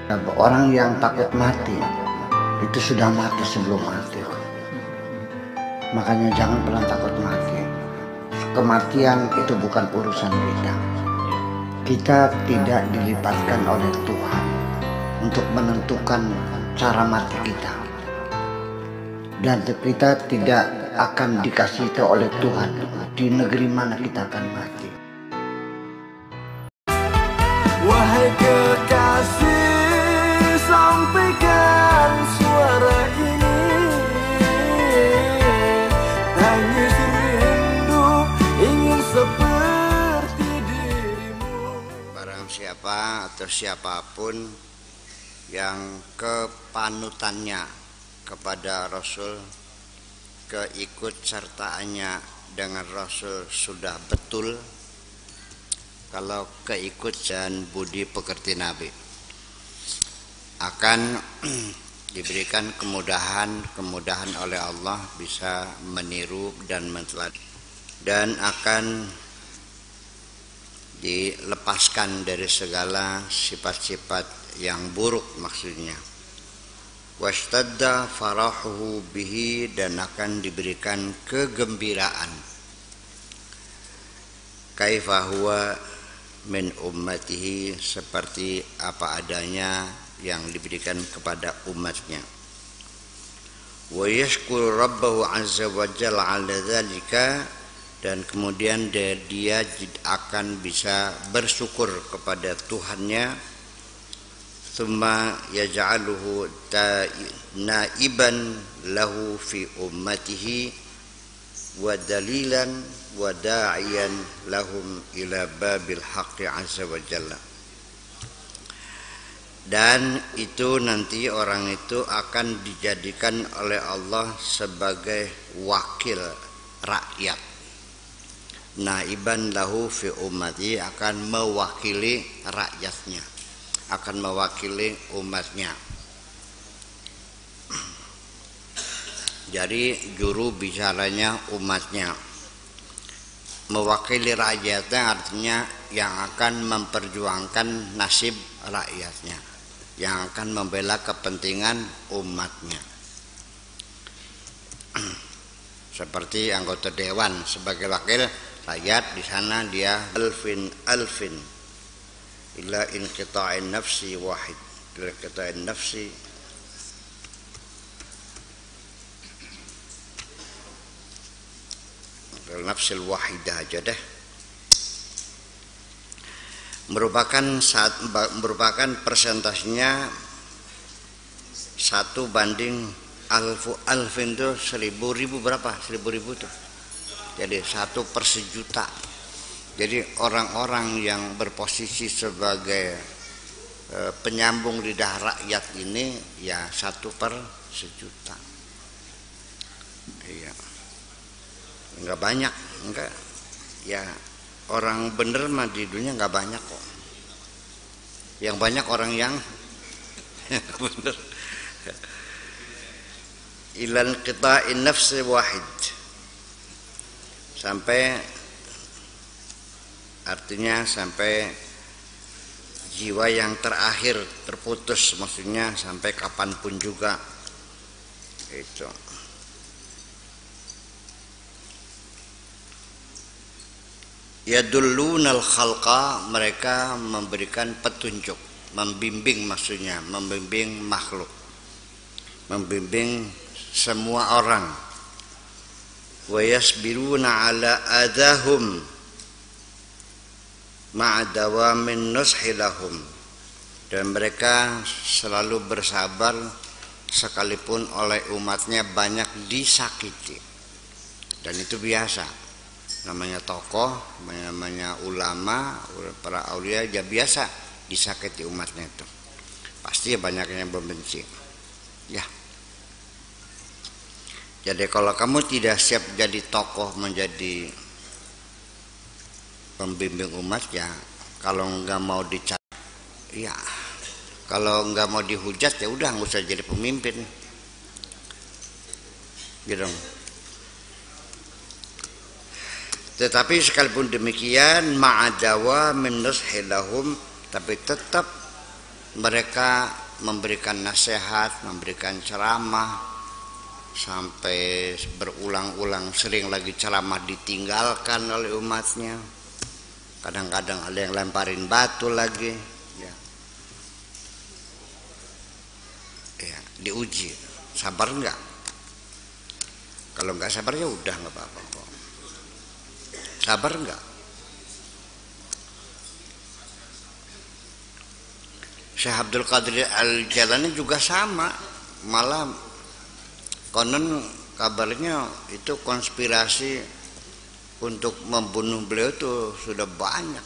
Orang yang takut mati itu sudah mati sebelum mati. Makanya jangan pernah takut mati. Kematian itu bukan urusan kita. Kita tidak dilibatkan oleh Tuhan untuk menentukan cara mati kita. Dan kita tidak akan dikasih tahu oleh Tuhan di negeri mana kita akan mati. Wahai kekasih, sampaikan suara ini. Tangis rindu ingin seperti dirimu. Barang siapa atau siapapun yang kepanutannya kepada Rasul, keikut sertaannya dengan Rasul sudah betul, kalau keikut dan budi pekerti Nabi, akan diberikan kemudahan oleh Allah bisa meniru dan menteladani, dan akan dilepaskan dari segala sifat-sifat yang buruk maksudnya. Washtadda farahuhu bihi, dan akan diberikan kegembiraan. Kaifa huwa min ummatihi, seperti apa adanya yang diberikan kepada umatnya. Wa yashkuru rabbahu azza wa jalla ala dzalika, dan kemudian dia akan bisa bersyukur kepada Tuhannya. Thumma yaj'aluhu naiban lahu fi ummatihi wa dalilan wa da'iyan lahum ila babil haqqi azza wa jalla. Dan itu nanti orang itu akan dijadikan oleh Allah sebagai wakil rakyat. Naiban lahu fi ummati, akan mewakili rakyatnya, akan mewakili umatnya. Jadi juru bicaranya umatnya, mewakili rakyatnya artinya yang akan memperjuangkan nasib rakyatnya, yang akan membela kepentingan umatnya. Seperti anggota dewan sebagai wakil rakyat, di sana dia alfin ila inqita'in nafsi wahid, ila inqita'in nafsi nafsil wahidah aja deh. Merupakan persentasenya 1 banding alfin itu 1000 berapa? 1000 tuh. Jadi 1/1.000.000. Jadi orang-orang yang berposisi sebagai penyambung lidah rakyat ini ya 1/1.000.000. Iya. Enggak banyak, enggak. Ya orang bener mah di dunia enggak banyak kok. Yang banyak orang yang bener. Ilan qita'in nafsi wahid, sampai artinya sampai jiwa yang terakhir terputus, maksudnya sampai kapanpun juga itu. Yadullunal khalqa, mereka memberikan petunjuk, membimbing, maksudnya membimbing makhluk, membimbing semua orang. Wa yasbiruna ala adahum ma'adawamin nushi lahum, dan mereka selalu bersabar sekalipun oleh umatnya banyak disakiti. Dan itu biasa, namanya tokoh, namanya ulama, para aulia, ya biasa disakiti umatnya itu. Pasti banyak yang membenci. Ya. Jadi kalau kamu tidak siap jadi tokoh, menjadi pembimbing umat, ya kalau nggak mau dicari, ya kalau nggak mau dihujat, ya udah nggak usah jadi pemimpin. Gitu. Tetapi sekalipun demikian, ma'adawa min nushilahum, tapi tetap mereka memberikan nasihat, memberikan ceramah, sampai berulang-ulang, sering lagi ceramah ditinggalkan oleh umatnya. Kadang-kadang ada yang lemparin batu lagi, ya. Ya, diuji, sabar enggak? Kalau enggak sabar ya udah enggak apa-apa kok. Sabar enggak? Syekh Abdul Qadir Al-Jailani juga sama, malah konon kabarnya itu konspirasi untuk membunuh beliau itu sudah banyak.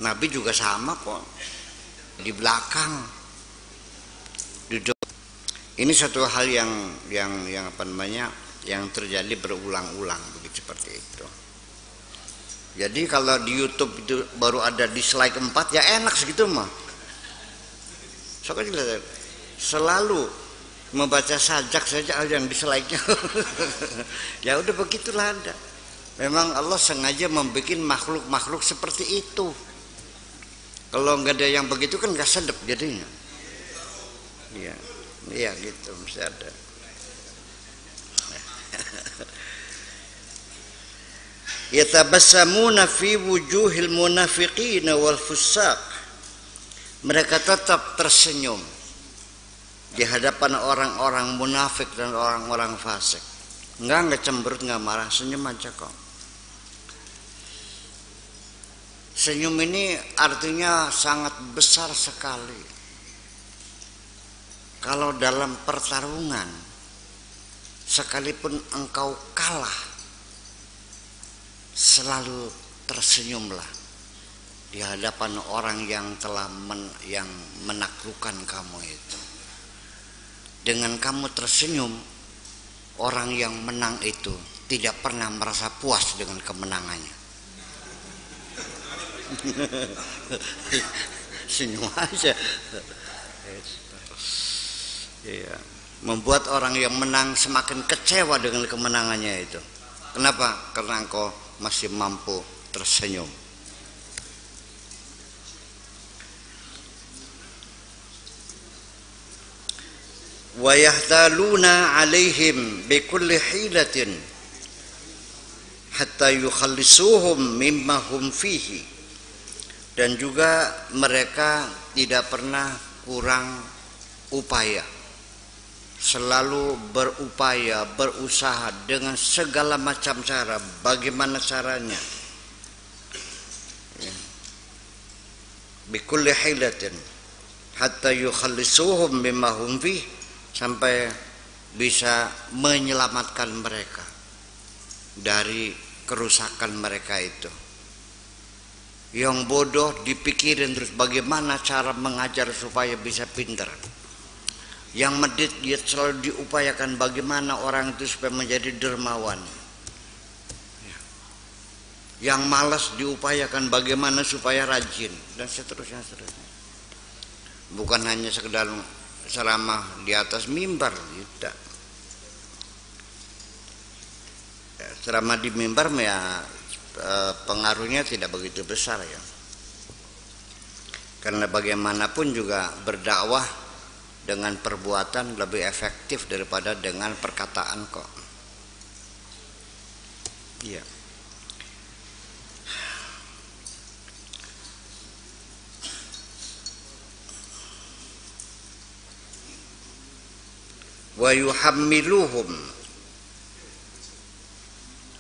Nabi juga sama kok, di belakang. Ini satu hal yang apa namanya, yang terjadi berulang-ulang begitu, seperti itu. Jadi kalau di YouTube itu baru ada dislike 4 ya enak segitu mah. Soalnya selalu membaca sajak saja ada yang dislike-nya. Ya udah begitulah ada. Memang Allah sengaja membuat makhluk-makhluk seperti itu. Kalau nggak ada yang begitu kan nggak sedap jadinya. Iya, iya gitu mesti ada. Yatabassamuna fi wujuhil munafiqina wal fussaq. Mereka tetap tersenyum di hadapan orang-orang munafik dan orang-orang fasik. Enggak cemberut, enggak marah, senyum aja kok. Senyum ini artinya sangat besar sekali. Kalau dalam pertarungan, sekalipun engkau kalah, selalu tersenyumlah di hadapan orang yang telah yang menaklukkan kamu itu. Dengan kamu tersenyum, orang yang menang itu tidak pernah merasa puas dengan kemenangannya. Senyum aja. Iya. Membuat orang yang menang semakin kecewa dengan kemenangannya itu. Kenapa? Karena engkau masih mampu tersenyum. Wa yahtaluna alaihim bikulli hilatin hatta yukhallisuhum mimma hum fihi. Dan juga mereka tidak pernah kurang upaya, selalu berupaya, berusaha dengan segala macam cara. Bagaimana caranya? Bikulli hilatin hatta yukhallisuhum mimma hum fihi, sampai bisa menyelamatkan mereka dari kerusakan mereka itu. Yang bodoh dipikirin terus bagaimana cara mengajar supaya bisa pintar. Yang medit dia selalu diupayakan bagaimana orang itu supaya menjadi dermawan. Yang malas diupayakan bagaimana supaya rajin, dan seterusnya. Bukan hanya sekedar ceramah di atas mimbar, tidak. Ceramah di mimbar ya pengaruhnya tidak begitu besar ya. Karena bagaimanapun juga berdakwah dengan perbuatan lebih efektif daripada dengan perkataan kok. Iya. Wa yuhammiluhum,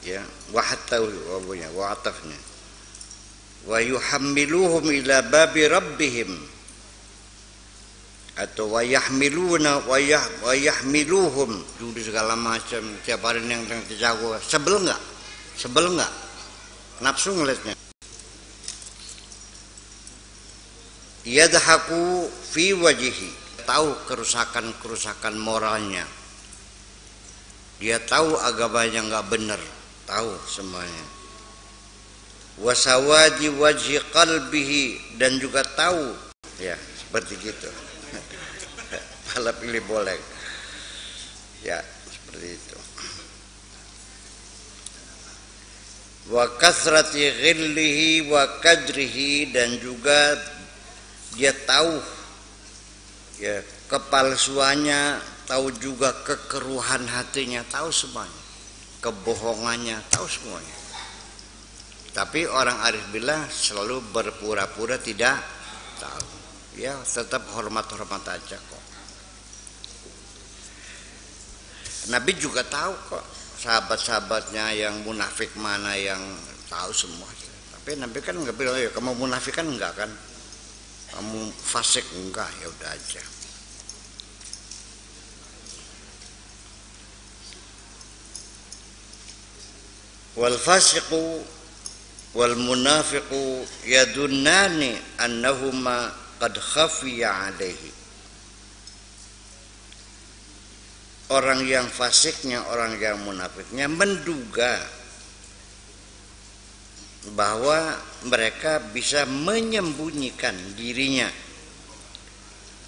ya, wa hatta wa atafna wa yuhammiluhum ila babi rabbihim, atau wa yahmiluna wa yahmiluhum, judi segala macam tiap hari yang terjago. Sebel enggak? Nafsu ngeliatnya. Yadhaku fi wajhi, tahu kerusakan moralnya. Dia tahu agamanya enggak benar, tahu semuanya. Wasawadi wajhi qalbihi, dan juga tahu, ya seperti gitu. Pala pilih boleh, ya seperti itu. Wa kasrati ghillihi wa kadrihi, dan juga dia tahu ya kepalsuannya, tahu juga kekeruhan hatinya, tahu semuanya, kebohongannya, tahu semuanya. Tapi orang arif billah selalu berpura-pura tidak tahu. Ya tetap hormat-hormat aja kok. Nabi juga tahu kok sahabat-sahabatnya yang munafik mana, yang tahu semua. Tapi Nabi kan nggak bilang ya kamu munafik kan, enggak kan, kamu fasik enggak, ya udah aja. Wal fasiqu wal munafiqu yadunnani annahuma qad khafiya alaihi. Orang yang fasiknya, orang yang munafiknya menduga bahwa mereka bisa menyembunyikan dirinya,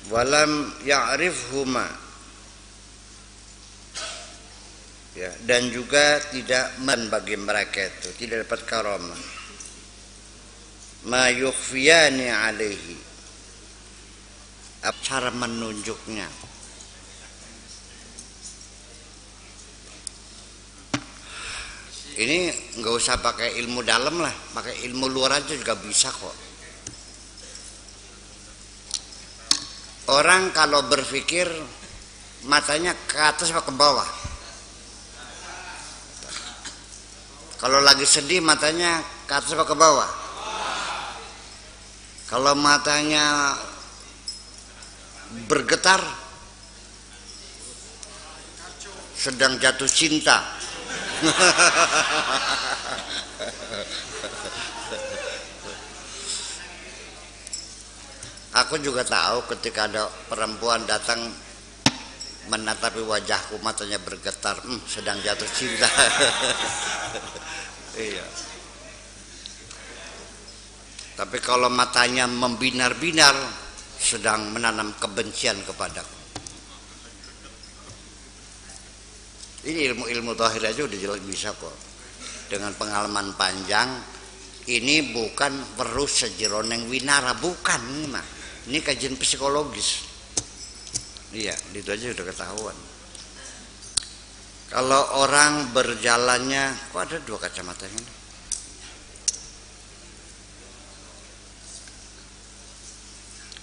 walam ya'rifhuma, ya, dan juga tidak bagi mereka itu tidak dapat karamah, ma yukhfiyani alaihi, cara menunjuknya. Ini nggak usah pakai ilmu dalam lah, pakai ilmu luar aja juga bisa kok. Orang kalau berpikir matanya ke atas atau ke bawah. Kalau lagi sedih matanya ke atas atau ke bawah. Kalau matanya bergetar sedang jatuh cinta. Aku juga tahu ketika ada perempuan datang menatapi wajahku, matanya bergetar, sedang jatuh cinta. Iya. Tapi kalau matanya membinar-binar, sedang menanam kebencian kepadaku. Ini ilmu zahir aja udah jelas bisa kok. Dengan pengalaman panjang, ini bukan perlu sejeroneng winara, bukan ini mah. Ini kajian psikologis. Iya, itu aja udah ketahuan. Kalau orang berjalannya, kok ada dua kacamata ini?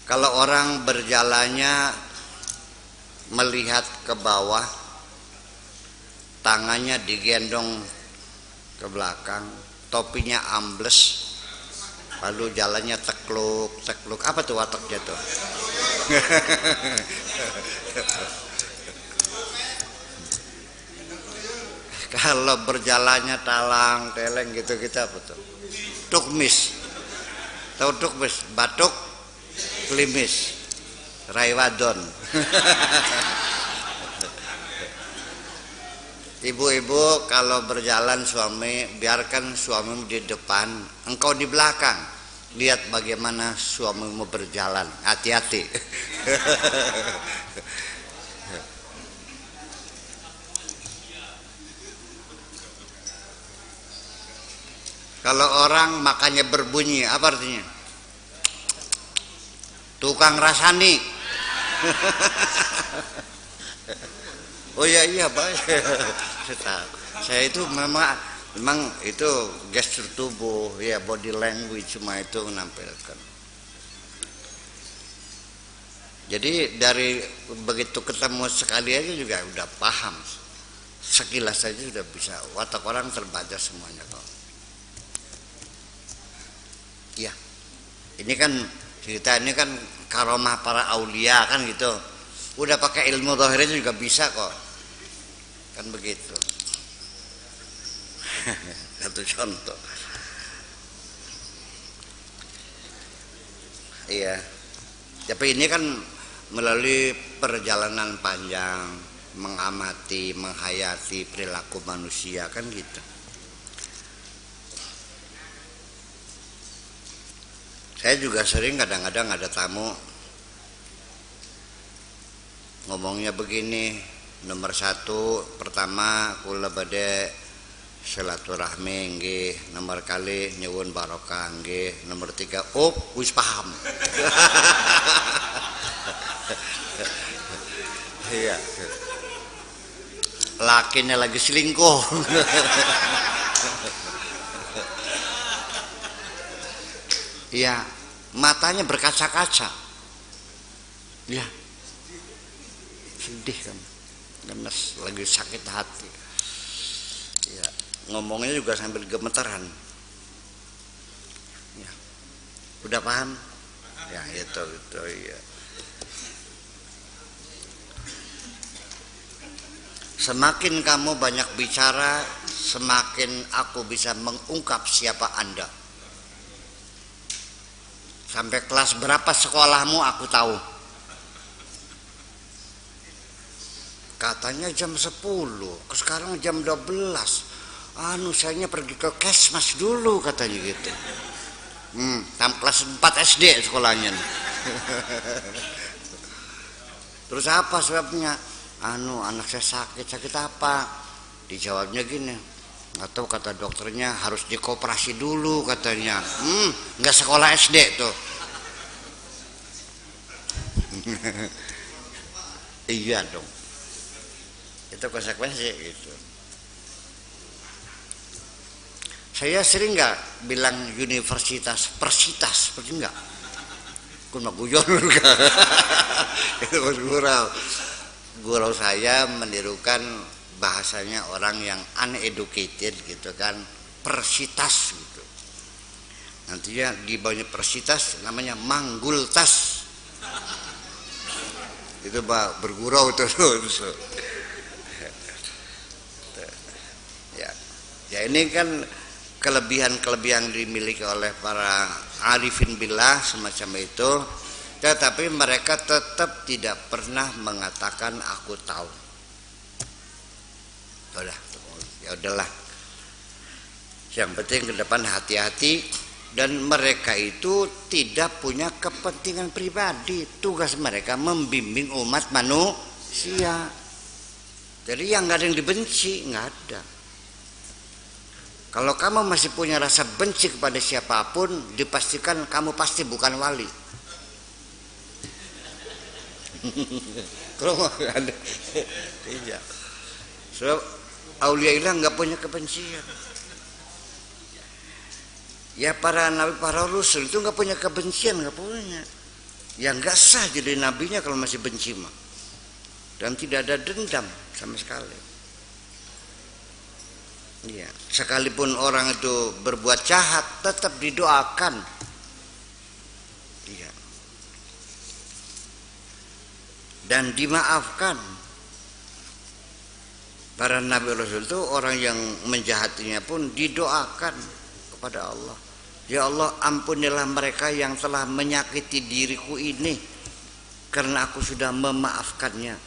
Kalau orang berjalannya melihat ke bawah, tangannya digendong ke belakang, topinya ambles, lalu jalannya tekluk, apa tuh wataknya tuh? Kalau berjalannya talang teleng gitu kita apa tuh? Tukmis, tahu tukmis? Batuk, klimis, raywadon. Ibu-ibu kalau berjalan suami, biarkan suamimu di depan, engkau di belakang. Lihat bagaimana suamimu berjalan, hati-hati. Kalau orang makannya berbunyi, apa artinya? Tukang rasani. Oh iya Pak. Saya itu memang itu gestur tubuh, ya body language cuma itu menampilkan. Jadi dari begitu ketemu sekali aja juga udah paham. Sekilas saja sudah bisa. Watak orang terbaca semuanya kok. Ya. Ini kan cerita ini kan karomah para aulia kan gitu. Udah pakai ilmu zahirnya juga bisa kok. Kan begitu. Satu contoh. Iya. Tapi ini kan melalui perjalanan panjang, mengamati, menghayati perilaku manusia kan gitu. Saya juga sering kadang-kadang ada tamu ngomongnya begini, nomor satu, pertama kula bade silaturahmi nggih, nomor kali nyuwun barokah nggih, nomor 3 wis paham. Iya. Lakinya lagi selingkuh. Iya, matanya berkaca-kaca. Ya. Sedih kan. Lemes, lagi sakit hati. Ya, ngomongnya juga sambil gemetaran. Ya. Udah paham? Ya, itu ya. Semakin kamu banyak bicara, semakin aku bisa mengungkap siapa Anda. Sampai kelas berapa sekolahmu aku tahu. Katanya jam 10, sekarang jam 12. Sayanya pergi ke Kesmas dulu katanya gitu. Kelas 4 SD sekolahnya. Terus apa sebabnya? Anak saya sakit apa? Dijawabnya gini, nggak tahu, kata dokternya harus dikoperasi dulu katanya. Nggak sekolah SD tuh. Iya dong, itu konsekuensi gitu. Saya sering nggak bilang universitas, persitas, seperti enggak? Kun guyon itu gurau saya menirukan bahasanya orang yang uneducated gitu kan, persitas gitu. Nantinya di bawahnya persitas namanya manggultas. Itu bergurau terus. Ya ini kan kelebihan-kelebihan dimiliki oleh para arifin billah semacam itu. Tetapi mereka tetap tidak pernah mengatakan aku tahu. Ya udahlah. Yang penting ke depan hati-hati, dan mereka itu tidak punya kepentingan pribadi. Tugas mereka membimbing umat manusia. Jadi yang nggak ada yang dibenci, nggak ada. Kalau kamu masih punya rasa benci kepada siapapun, dipastikan kamu pasti bukan wali. Kalau ada, tidak. So, aulia ilah nggak punya kebencian. Ya para nabi, para rasul itu nggak punya kebencian, nggak punya. Ya nggak sah jadi nabinya kalau masih benci mah. Dan tidak ada dendam sama sekali. Ya, sekalipun orang itu berbuat jahat, tetap didoakan. Iya. Dan dimaafkan. Para nabi rasul itu orang yang menjahatinya pun didoakan kepada Allah. Ya Allah, ampunilah mereka yang telah menyakiti diriku ini, karena aku sudah memaafkannya.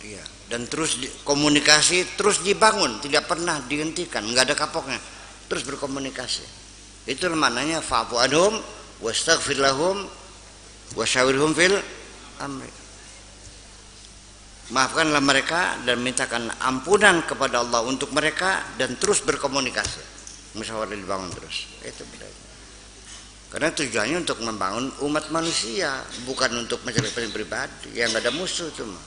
Iya. Dan terus komunikasi terus dibangun, tidak pernah dihentikan, nggak ada kapoknya, terus berkomunikasi. Itu namanya fa'fu anhum wastaghfir lahum wasyawirhum fil amri. Maafkanlah mereka dan mintakan ampunan kepada Allah untuk mereka, dan terus berkomunikasi, musyawarah dibangun terus. Itu bedanya. Karena tujuannya untuk membangun umat manusia, bukan untuk masalah pribadi yang nggak ada musuh cuma.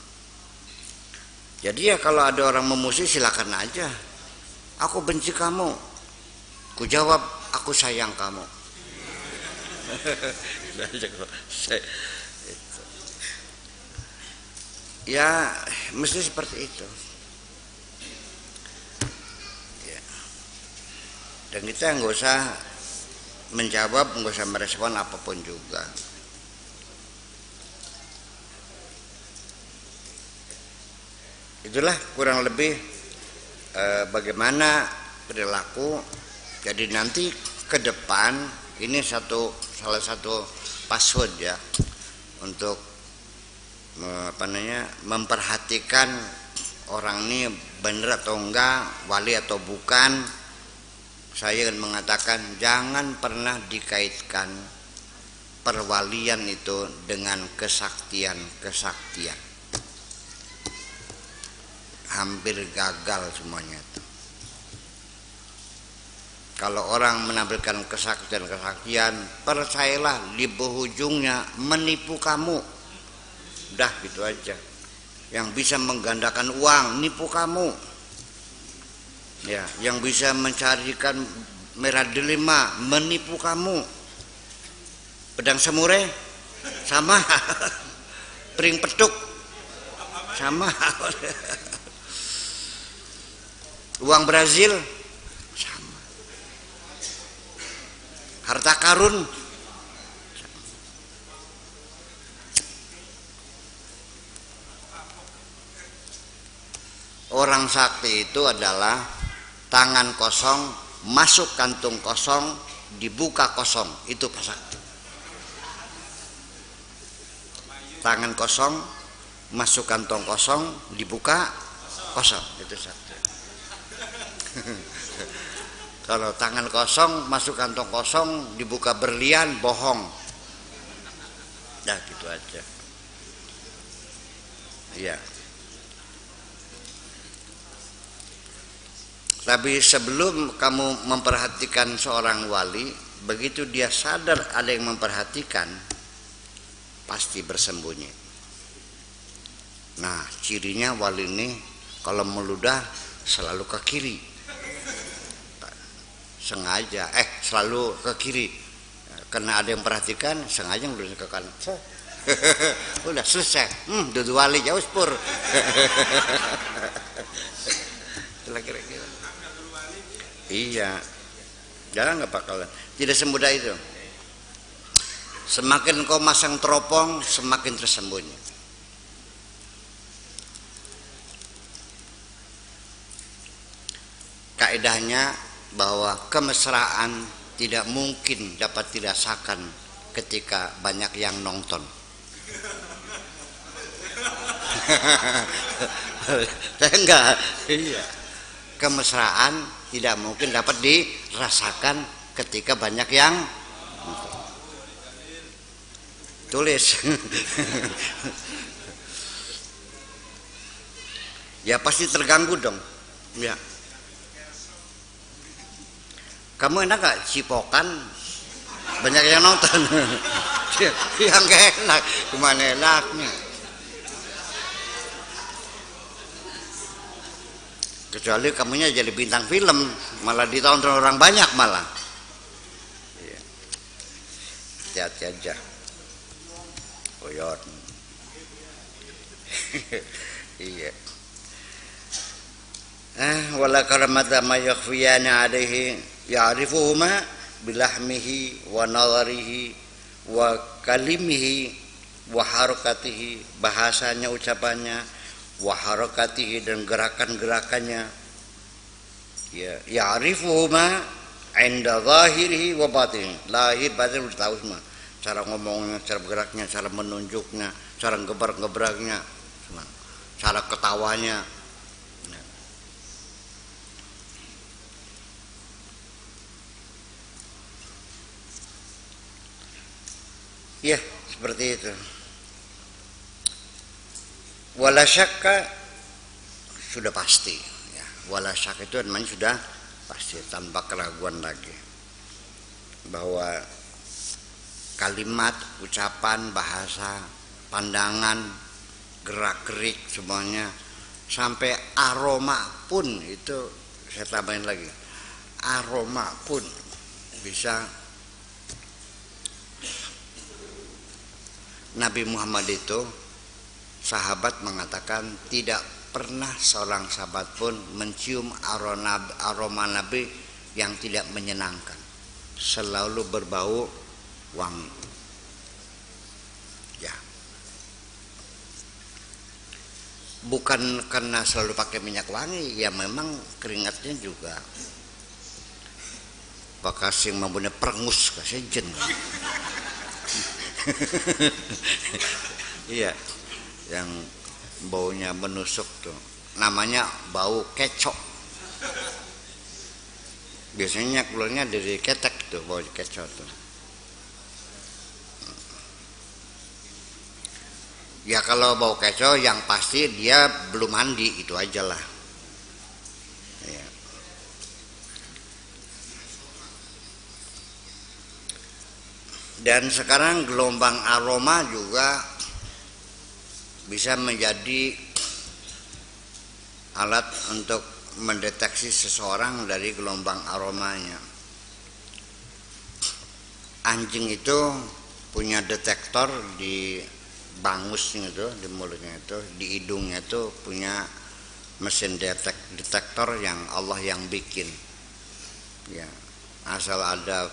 Jadi ya kalau ada orang memusuhi silakan aja. Aku benci kamu. Ku jawab aku sayang kamu. Ya mesti seperti itu. Ya. Dan kita nggak usah menjawab, nggak usah merespon apapun juga. Itulah kurang lebih bagaimana perilaku. Jadi nanti ke depan ini salah satu password ya untuk memperhatikan orang ini benar atau enggak, wali atau bukan. Saya ingin mengatakan jangan pernah dikaitkan perwalian itu dengan kesaktian. Hampir gagal semuanya. Kalau orang menampilkan kesaktian, percayalah di ujungnya menipu kamu. Udah gitu aja. Yang bisa menggandakan uang nipu kamu. Ya, yang bisa mencarikan merah delima menipu kamu. Pedang semure sama. Pring petuk sama. Uang Brazil sama. Harta karun orang sakti itu adalah tangan kosong, masuk kantung kosong, dibuka kosong. Itu Pak Sakti. Tangan kosong, masuk kantong kosong, dibuka kosong. Itu Sakti. Kalau tangan kosong, masuk kantong kosong, dibuka berlian, bohong. Dah gitu aja. Iya. Tapi sebelum kamu memperhatikan seorang wali, begitu dia sadar ada yang memperhatikan, pasti bersembunyi. Nah, cirinya wali ini kalau meludah selalu ke kiri. Sengaja, selalu ke kiri. Karena ada yang perhatikan, sengaja ngeludah ke kanan. Udah selesai. Dudu wali jauh spur. Kira-kira. Iya, jangan nggak bakalan. Tidak semudah itu. Semakin kau masang teropong, semakin tersembunyi. Kaedahnya bahwa kemesraan tidak mungkin dapat dirasakan ketika banyak yang nonton. Enggak, iya. Kemesraan tidak mungkin dapat dirasakan ketika banyak yang tulis. Ya pasti terganggu dong. Ya. Kamu enak gak cipokan banyak yang nonton? Yang gak enak, gimana enaknya? Kecuali kamunya jadi bintang film, malah ditonton orang banyak malah. Iya. Hati-hati aja. Koyor. Iya. Wala karamata ma yakhfiyana alaihi ya'rifuhuma bilahmihi wa nazarihi wa kalimihi wa harakatihi, bahasanya, ucapannya, wa harakatihi, dan gerakan-gerakannya. Ya, ya'rifuhuma 'inda zahirihi wa batinihi. Lahir batin udah tahu semua. Cara ngomongnya, cara bergeraknya, cara menunjuknya, cara ngebrak-ngebraknya, cara ketawanya. Ya, seperti itu. Wala syakka, sudah pasti ya. Wala syakka itu namanya sudah pasti, tanpa keraguan lagi, bahwa kalimat, ucapan, bahasa, pandangan, gerak-gerik semuanya, sampai aroma pun, itu saya tambahin lagi, aroma pun bisa. Nabi Muhammad itu, sahabat mengatakan tidak pernah seorang sahabat pun mencium aroma Nabi yang tidak menyenangkan, selalu berbau wangi. Ya, bukan karena selalu pakai minyak wangi, ya memang keringatnya juga bekas yang mempunyai perengus, kasih jen. Iya, yang baunya menusuk tuh, namanya bau kecok. Biasanya keluarnya dari ketek tuh, bau kecok tuh. Ya kalau bau kecok yang pasti dia belum mandi, itu aja lah. Ya. Dan sekarang gelombang aroma juga bisa menjadi alat untuk mendeteksi seseorang dari gelombang aromanya. Anjing itu punya detektor di bangusnya itu, di mulutnya itu, di hidungnya itu punya mesin detektor yang Allah yang bikin. Ya, asal ada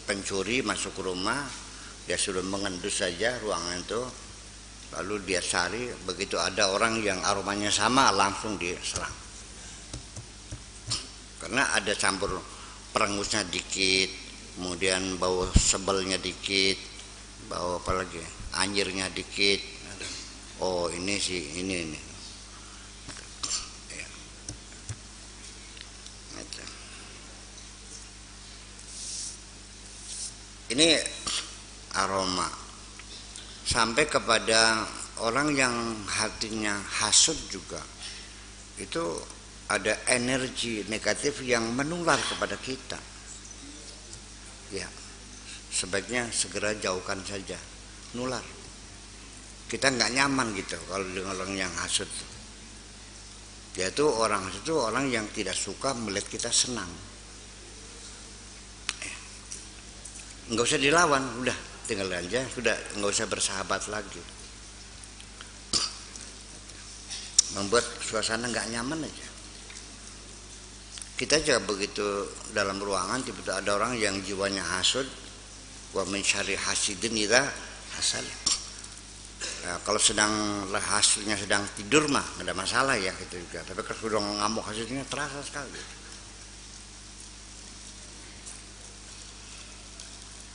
pencuri masuk ke rumah, dia sudah mengendus saja ruangan itu, lalu dia cari, begitu ada orang yang aromanya sama langsung diserang. Karena ada campur perengusnya dikit, kemudian bau sebelnya dikit, bau apa lagi, anjirnya dikit. Oh ini sih ini. Ini aroma sampai kepada orang yang hatinya hasud juga, itu ada energi negatif yang menular kepada kita. Ya, sebaiknya segera jauhkan saja, nular. Kita nggak nyaman gitu kalau dengan orang yang hasud. Dia itu orang hasud itu orang yang tidak suka melihat kita senang. Nggak usah dilawan, udah tinggal aja, sudah nggak usah bersahabat lagi. Membuat suasana nggak nyaman aja. Kita juga begitu dalam ruangan, tiba-tiba ada orang yang jiwanya hasud, wa min syarri hasidin idza hasad. Nah, kalau sedang hasudnya sedang tidur mah nggak ada masalah ya gitu juga. Tapi kalau sudah ngamuk hasudnya terasa sekali.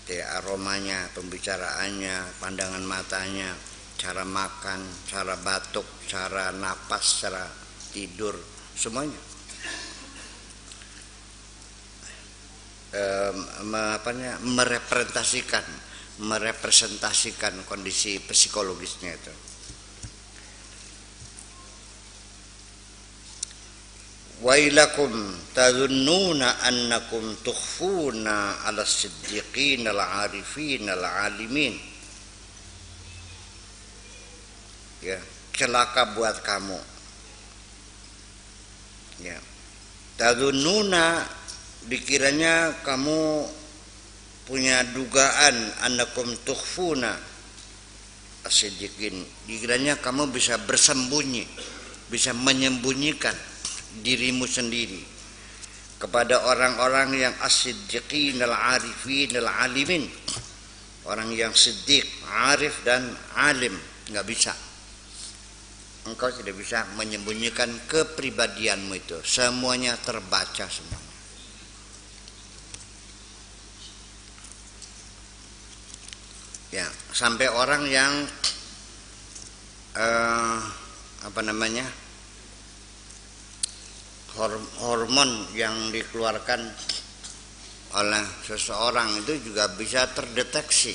Ya, aromanya, pembicaraannya, pandangan matanya, cara makan, cara batuk, cara napas, cara tidur, semuanya. Merepresentasikan kondisi psikologisnya itu. Wailakum tadhunnuna annakum tukhfuna 'ala siddiqin al-'arifin al-'alimin. Ya, celaka buat kamu. Ya. Tadhunnuna, dikiranya kamu punya dugaan annakum tukhfuna as-siddiqin. Dikiranya kamu bisa bersembunyi, bisa menyembunyikan dirimu sendiri kepada orang-orang yang as-siddiqin al-arifin al-alimin, orang yang siddiq, arif dan alim. Nggak bisa, engkau tidak bisa menyembunyikan kepribadianmu itu, semuanya terbaca semua. Ya, sampai orang yang hormon yang dikeluarkan oleh seseorang itu juga bisa terdeteksi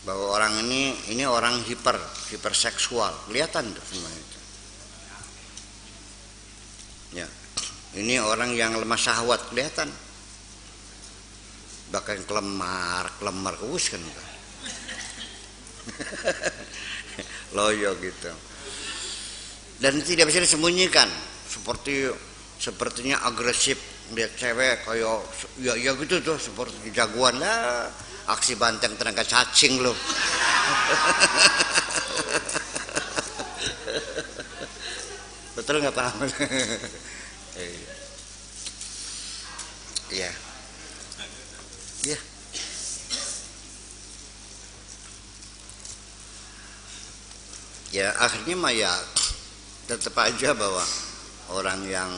bahwa orang ini orang hiperseksual, kelihatan tuh semua itu. Ya, ini orang yang lemah syahwat, kelihatan. Bahkan kelemar kewus kan, loyo gitu. Dan tidak bisa disembunyikan, sepertinya agresif, lihat cewek kayak ya gitu tuh, seperti jagoan lah, aksi banteng tenaga cacing loh. Betul nggak paham? Iya. Iya. Ya akhirnya mah ya tetap aja bahwa orang yang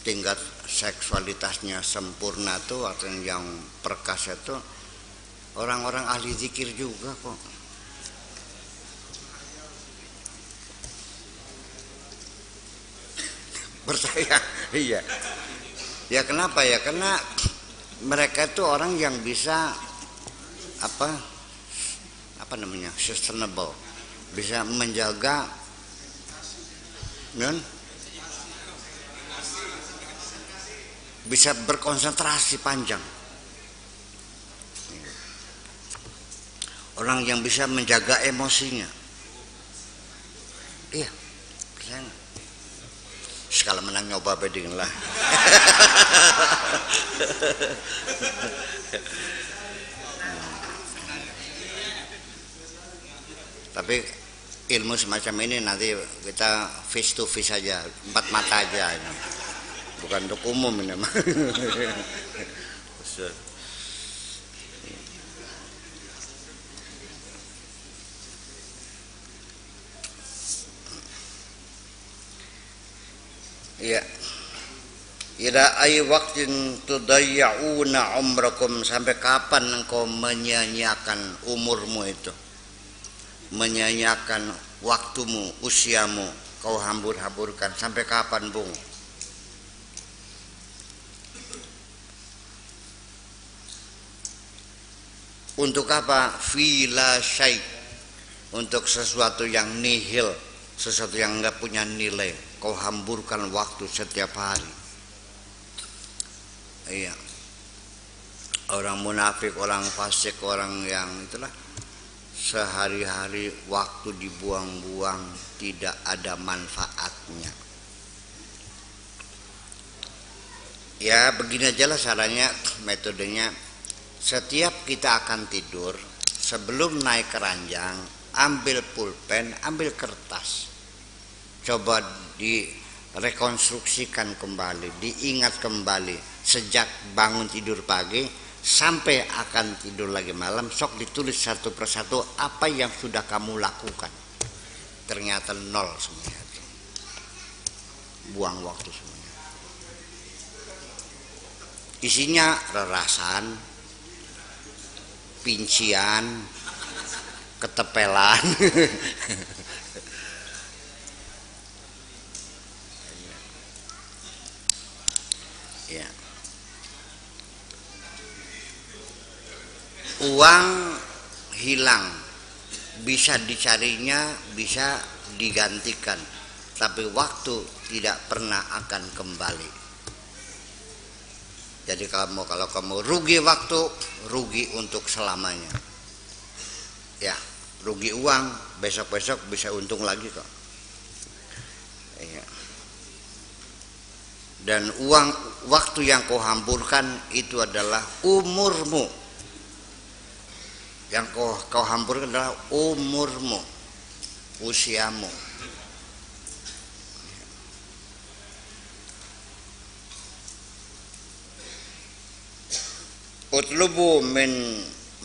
tingkat seksualitasnya sempurna tuh atau yang perkasa itu orang-orang ahli zikir juga kok. Percaya? Iya. Ya kenapa ya? Karena mereka itu orang yang bisa sustainable, bisa menjaga bisa berkonsentrasi panjang. Orang yang bisa menjaga emosinya. Iya, saya sekali menang nyoba beding lah. Tapi ilmu semacam ini nanti kita face to face aja, empat mata aja, bukan untuk umum ini. Ya, ila ay waqtin tudayya'una umrakum, sampai kapan engkau menyia-nyiakan umurmu itu, menyia-nyiakan waktumu, usiamu, kau hambur-hamburkan, sampai kapan, Bung? Untuk apa? Fila syai', untuk sesuatu yang nihil, sesuatu yang enggak punya nilai, kau hamburkan waktu setiap hari. Iya. Orang munafik, orang fasik, orang yang itulah sehari-hari waktu dibuang-buang, tidak ada manfaatnya. Ya begini aja lah caranya, metodenya. Setiap kita akan tidur, sebelum naik ke ranjang, ambil pulpen, ambil kertas, coba direkonstruksikan kembali, diingat kembali sejak bangun tidur pagi sampai akan tidur lagi malam. Sok ditulis satu persatu apa yang sudah kamu lakukan. Ternyata nol semuanya itu, buang waktu semuanya. Isinya rerasan, pincian, ketepelan. Ya. Uang hilang, bisa dicarinya, bisa digantikan, tapi waktu tidak pernah akan kembali. Jadi kalau kamu rugi waktu, rugi untuk selamanya. Ya, rugi uang, besok-besok bisa untung lagi kok. Ya. Dan waktu yang kau hamburkan itu adalah umurmu. Yang kau hamburkan adalah umurmu, usiamu. Utlubu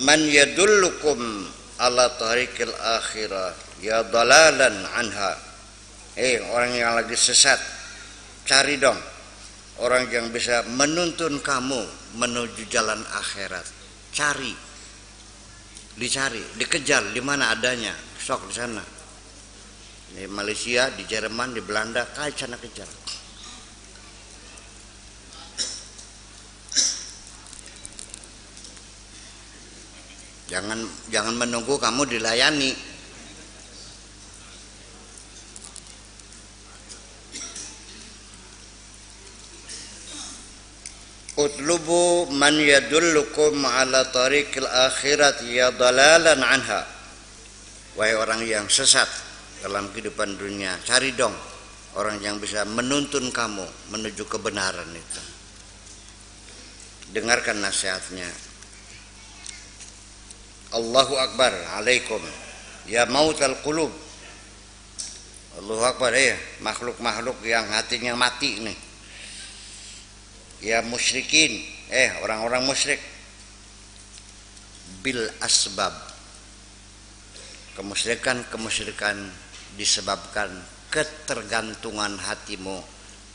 man yadullukum ala tariqil akhirah ya dalalan anha. Orang yang lagi sesat, cari dong orang yang bisa menuntun kamu menuju jalan akhirat. Cari, dicari, dikejar di mana adanya, sok di sana. Di Malaysia, di Jerman, di Belanda, kai sana kejar. Jangan menunggu kamu dilayani. Utlubu man yadullukum ala tariqil akhirat ya dalalan anha. Wahai orang yang sesat dalam kehidupan dunia, cari dong orang yang bisa menuntun kamu menuju kebenaran itu. Dengarkan nasihatnya. Allahu Akbar alaikum ya mautal qulub. Allahu Akbar, ya makhluk-makhluk yang hatinya mati nih. Ya musyrikin, orang-orang musyrik. Bil asbab, kemusyrikan disebabkan ketergantungan hatimu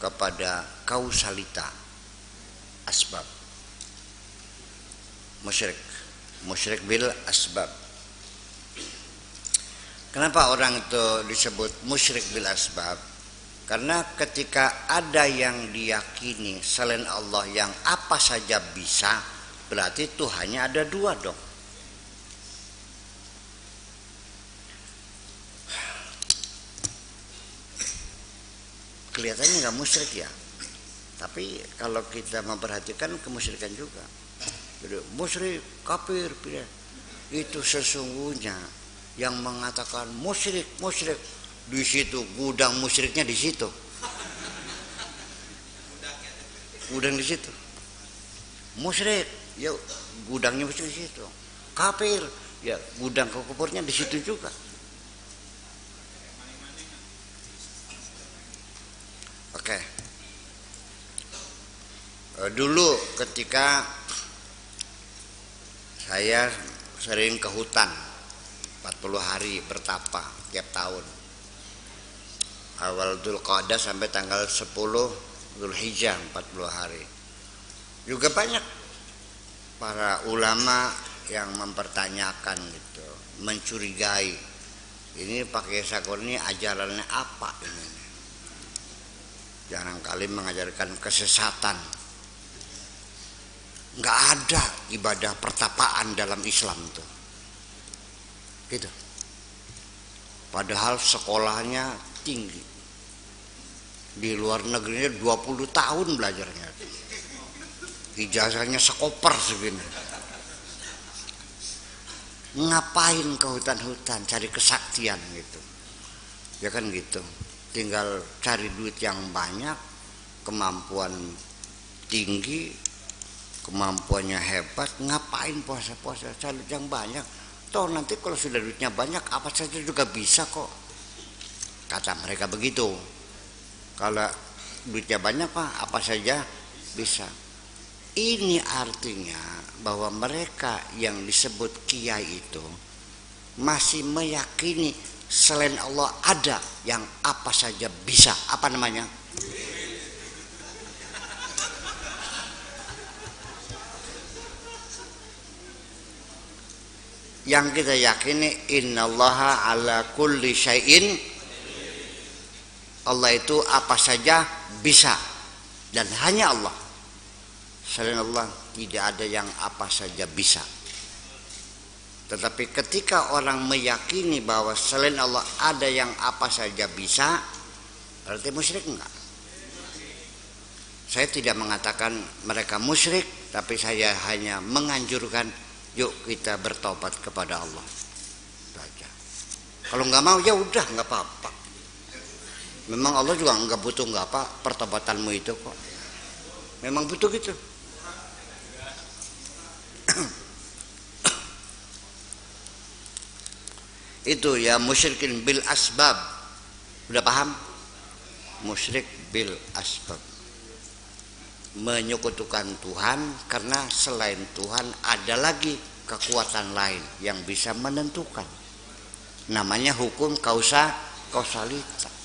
kepada kausalita, asbab. Musyrik bil asbab. Kenapa orang itu disebut musyrik bil asbab? Karena ketika ada yang diyakini selain Allah yang apa saja bisa, berarti Tuhannya ada dua dong. Kelihatannya nggak musyrik ya, Tapi kalau kita memperhatikan kemusyrikan juga. Jadi musyrik, kafir, itu sesungguhnya yang mengatakan musyrik, di situ gudang musyriknya di situ. Gudang di situ. Musyrik, ya gudangnya musyrik di situ. Kafir, ya gudang kekufurannya di situ juga. Oke. Dulu ketika saya sering ke hutan 40 hari bertapa tiap tahun, awal Dzulqa'dah sampai tanggal 10 Dzulhijjah 40 hari. Juga banyak para ulama yang mempertanyakan gitu, mencurigai ini pakai sakur ini ajarannya apa ini. Jarang kali mengajarkan kesesatan. Nggak ada ibadah pertapaan dalam Islam tuh, gitu. Padahal sekolahnya tinggi, di luar negerinya 20 tahun belajarnya, ijazahnya sekoper segini. Ngapain ke hutan-hutan cari kesaktian gitu, ya kan gitu. Tinggal cari duit yang banyak, kemampuan tinggi, kemampuannya hebat, ngapain puasa-puasa cari yang banyak. Toh nanti kalau sudah duitnya banyak apa saja juga bisa kok, kata mereka begitu. Kalau duitnya banyak Pak, apa saja bisa. Ini artinya bahwa mereka yang disebut kiai itu masih meyakini selain Allah ada yang apa saja bisa. Apa namanya? Yang kita yakini innallaha ala kulli syai'in, Allah itu apa saja bisa, dan hanya Allah. Selain Allah tidak ada yang apa saja bisa. Tetapi ketika orang meyakini bahwa selain Allah ada yang apa saja bisa, berarti musyrik enggak? Saya tidak mengatakan mereka musyrik, tapi saya hanya menganjurkan yuk kita bertobat kepada Allah saja. Kalau nggak mau ya udah nggak apa-apa. Memang Allah juga nggak butuh nggak apa pertobatanmu itu kok. Memang butuh gitu. Itu ya musyrikin bil asbab. Udah paham? Musyrik bil asbab, menyekutukan Tuhan karena selain Tuhan ada lagi kekuatan lain yang bisa menentukan. Namanya hukum kausalitas.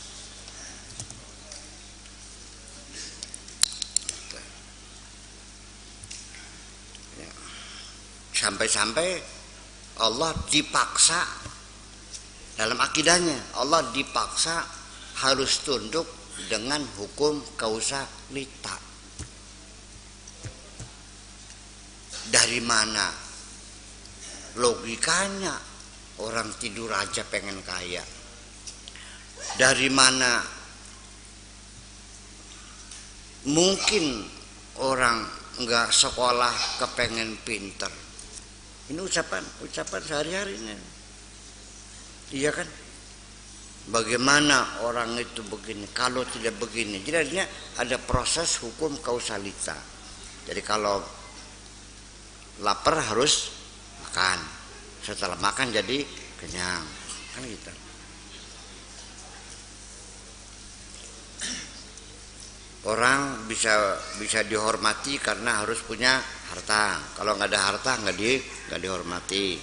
Sampai-sampai Allah dipaksa dalam akidahnya, Allah dipaksa harus tunduk dengan hukum kausalitas. Dari mana logikanya orang tidur aja pengen kaya? Dari mana mungkin orang enggak sekolah kepengen pinter? Ini ucapan sehari-hari ini. Iya kan? Bagaimana orang itu begini kalau tidak begini? Jadi artinya ada proses hukum kausalitas. Jadi kalau lapar harus makan, setelah makan jadi kenyang, kan gitu. Orang bisa dihormati karena harus punya harta. Kalau nggak ada harta nggak dihormati.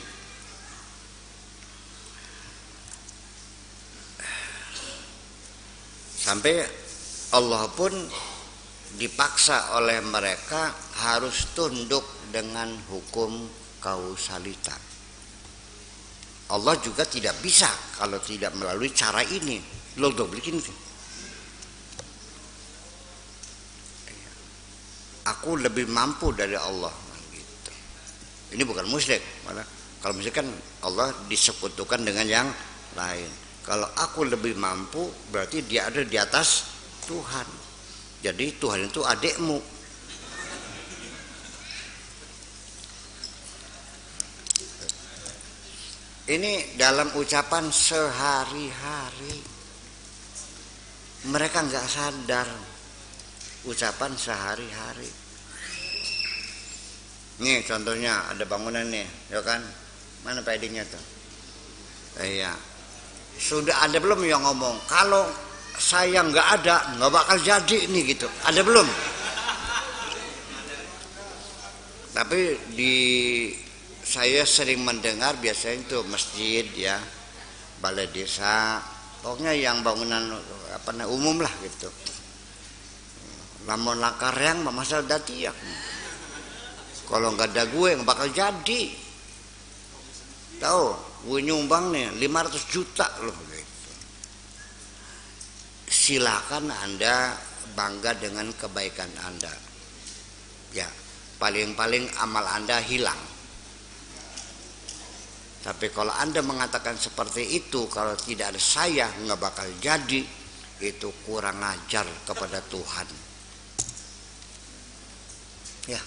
Sampai Allah pun dipaksa oleh mereka harus tunduk dengan hukum kausalitas. Allah juga tidak bisa kalau tidak melalui cara ini. Lo bikin itu. Aku lebih mampu dari Allah. Gitu. Ini bukan musyrik. Malah kalau musyrik kan Allah disekutukan dengan yang lain. Kalau aku lebih mampu berarti dia ada di atas Tuhan. Jadi Tuhan itu adikmu. Ini dalam ucapan sehari-hari. Mereka nggak sadar ucapan sehari-hari. Nih contohnya ada bangunan nih, ya kan? Mana pedingnya tuh? Iya. Sudah ada belum yang ngomong? Kalau saya nggak ada, nggak bakal jadi nih gitu. Ada belum? Tapi saya sering mendengar biasanya itu masjid ya, balai desa, pokoknya yang bangunan umum lah gitu. Lamun lakar yang masalah datiak. Kalau nggak ada gue nggak bakal jadi. Tahu, gue nyumbang nih 500 juta loh gitu. Silakan Anda bangga dengan kebaikan Anda. Ya, paling-paling amal Anda hilang. Tapi kalau Anda mengatakan seperti itu, kalau tidak ada saya nggak bakal jadi, itu kurang ajar kepada Tuhan. Ya,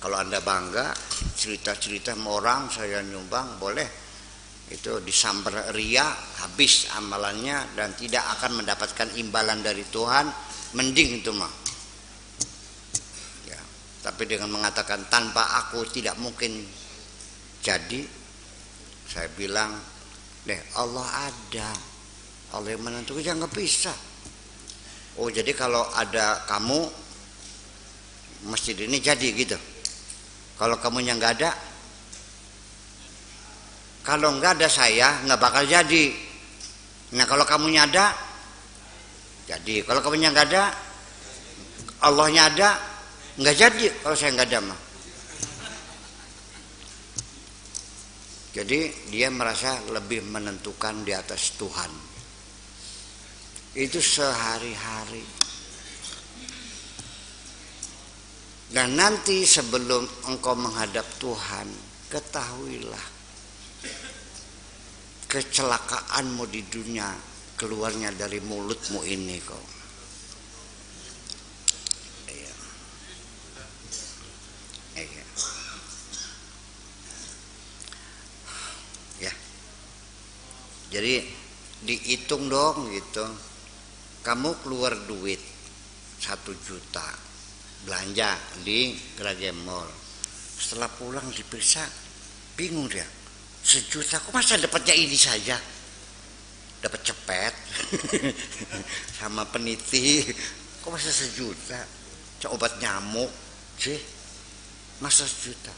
kalau Anda bangga cerita-cerita sama orang saya nyumbang, boleh. Itu disambar ria, habis amalannya dan tidak akan mendapatkan imbalan dari Tuhan, mending itu mah. Ya, tapi dengan mengatakan tanpa aku tidak mungkin jadi, saya bilang, Allah ada, Allah yang menentukan, jangan bisa. Oh jadi kalau ada kamu, masjid ini jadi gitu. Kalau kamunya nggak ada, kalau nggak ada saya nggak bakal jadi. Nah kalau kamunya ada, jadi. Kalau kamunya nggak ada, Allahnya ada, nggak jadi. Kalau saya nggak ada mah. Jadi dia merasa lebih menentukan di atas Tuhan. Itu sehari-hari. Dan nanti sebelum engkau menghadap Tuhan, ketahuilah kecelakaanmu di dunia keluarnya dari mulutmu ini kok. Iya. Iya. Ya. Jadi dihitung dong gitu. Kamu keluar duit 1 juta belanja di Grage Mall. Setelah pulang diperiksa, bingung dia. 1 juta, kok masa dapatnya ini saja? Dapat cepet sama peniti, kok masa 1 juta? Obat nyamuk sih, masa 1 juta?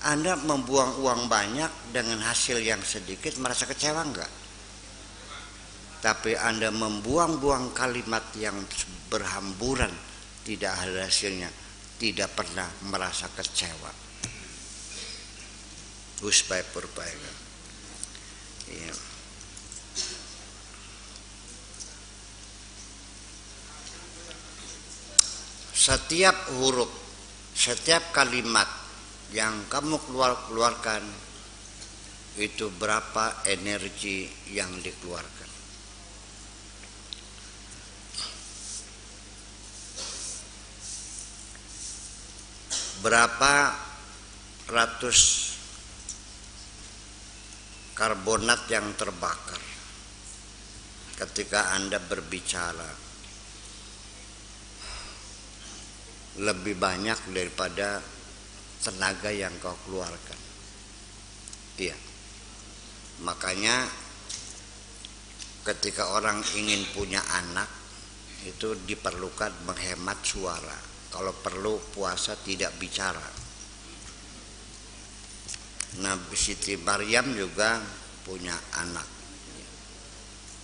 Anda membuang uang banyak dengan hasil yang sedikit, merasa kecewa enggak? Tapi Anda membuang-buang kalimat yang berhamburan, tidak ada hasilnya, tidak pernah merasa kecewa. Husbai purbaika. Iya. Setiap huruf, setiap kalimat yang kamu keluarkan itu berapa energi yang dikeluarkan. Berapa ratus karbonat yang terbakar ketika Anda berbicara, lebih banyak daripada tenaga yang kau keluarkan. Iya. Makanya ketika orang ingin punya anak itu diperlukan menghemat suara. Kalau perlu puasa tidak bicara. Nabi Siti Maryam juga punya anak.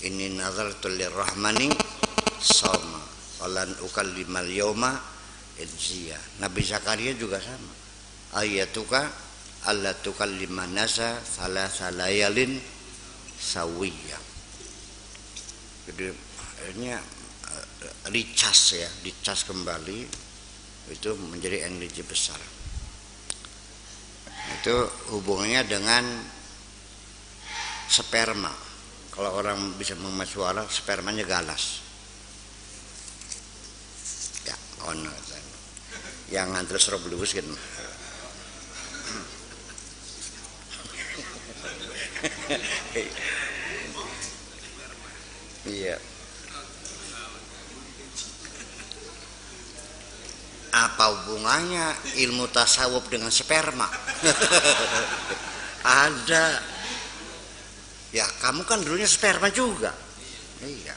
Ini nazartu lirrahmani shauma falan ukallimal yauma insiya. Nabi Zakaria juga sama. Ayatuka alla tukalliman nasa salasa layalin sawiyya. Jadi akhirnya dicas ya, dicas kembali, itu menjadi energi besar. Itu hubungannya dengan sperma. Kalau orang bisa mengemas suara, spermanya galas. ono yang ngantel seroblus kan. Iya. Apa hubungannya ilmu tasawuf dengan sperma? Ada. Ya kamu kan dulunya sperma juga. Iya.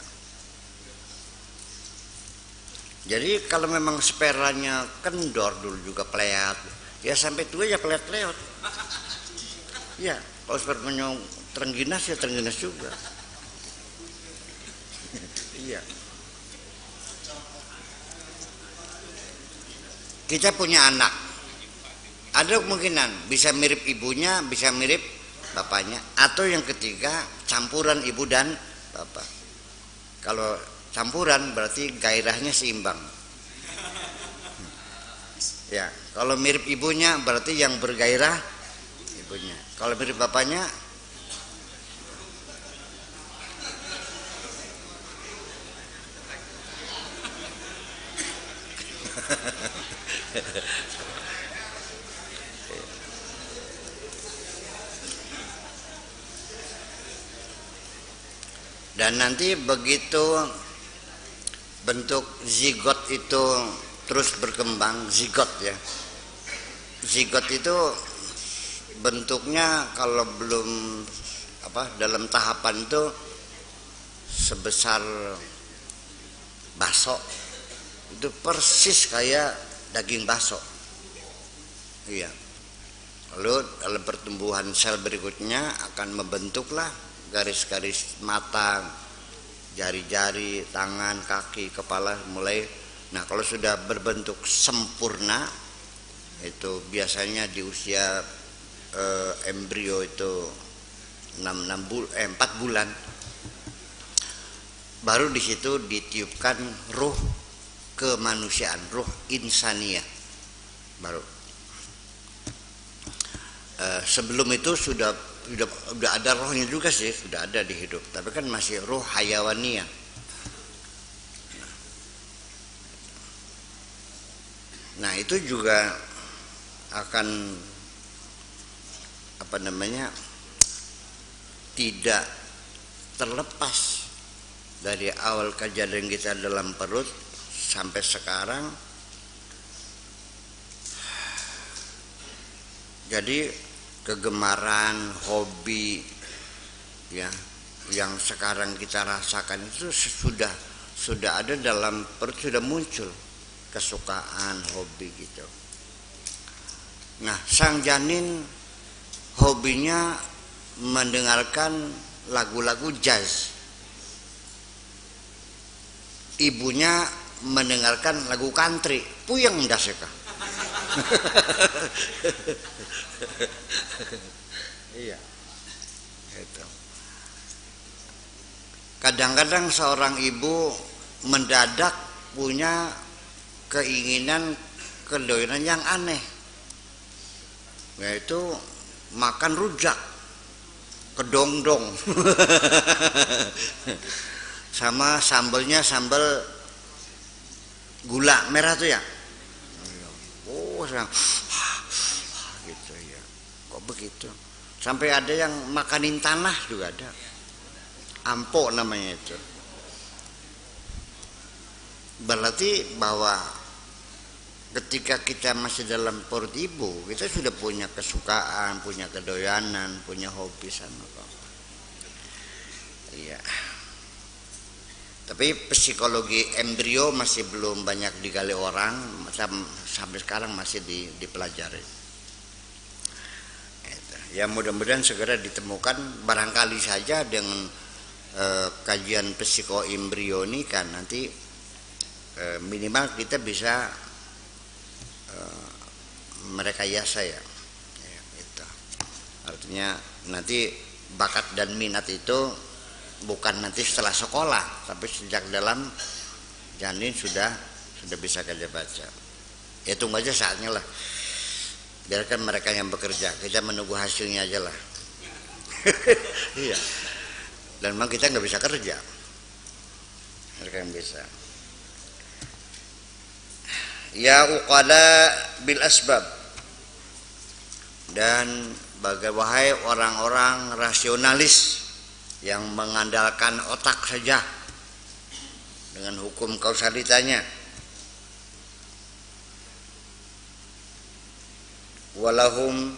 Jadi kalau memang spermanya kendor dulu juga peleat, ya sampai tua ya peleot-peleot. Ya, kalau spermanya terengginas ya terengginas juga. Iya. Kita punya anak. Ada kemungkinan bisa mirip ibunya, bisa mirip bapaknya, atau yang ketiga campuran ibu dan bapak. Kalau campuran berarti gairahnya seimbang. Ya, kalau mirip ibunya berarti yang bergairah ibunya. Kalau mirip bapaknya dan nanti begitu bentuk zigot itu terus berkembang, zigot ya. Zigot itu bentuknya kalau belum dalam tahapan itu sebesar bakso. Itu persis kayak daging bakso. Iya. Lalu dalam pertumbuhan sel berikutnya akan membentuklah garis-garis mata, jari-jari, tangan, kaki, kepala mulai. Nah, kalau sudah berbentuk sempurna itu biasanya di usia embrio itu 4 bulan baru di situ ditiupkan ruh kemanusiaan, ruh insaniyah baru. Sebelum itu sudah ada rohnya juga sih, sudah ada di hidup, tapi kan masih ruh hayawaniyah. Nah, itu juga akan tidak terlepas dari awal kejadian kita dalam perut sampai sekarang. Jadi kegemaran, hobi ya yang sekarang kita rasakan itu sudah ada dalam perut, sudah muncul kesukaan, hobi gitu. Nah, sang janin hobinya mendengarkan lagu-lagu jazz. Ibunya mendengarkan lagu country, puyeng daseka. Iya. Itu. Kadang-kadang seorang ibu mendadak punya keinginan, kedoyanan yang aneh, yaitu makan rujak, kedongdong, sama sambalnya sambal gula merah tuh ya. Oh, gitu ya. Kok begitu? Sampai ada yang makanin tanah juga ada. Ampo namanya itu. Berarti bahwa ketika kita masih dalam perut ibu, kita sudah punya kesukaan, punya kedoyanan, punya hobi sama apa. Iya. Tapi psikologi embrio masih belum banyak digali orang, sampai sekarang masih dipelajari. Ya, mudah-mudahan segera ditemukan, barangkali saja dengan kajian psikoembrio ini kan nanti minimal kita bisa merekayasa ya, itu. Artinya nanti bakat dan minat itu bukan nanti setelah sekolah, tapi sejak dalam janin sudah bisa kerja baca. Ya tunggu aja saatnya lah. Biarkan mereka yang bekerja, kita menunggu hasilnya aja lah. Iya. Dan memang kita nggak bisa kerja, mereka yang bisa. ya uqala bil asbab, dan wahai orang-orang rasionalis yang mengandalkan otak saja dengan hukum kausalitanya, walahum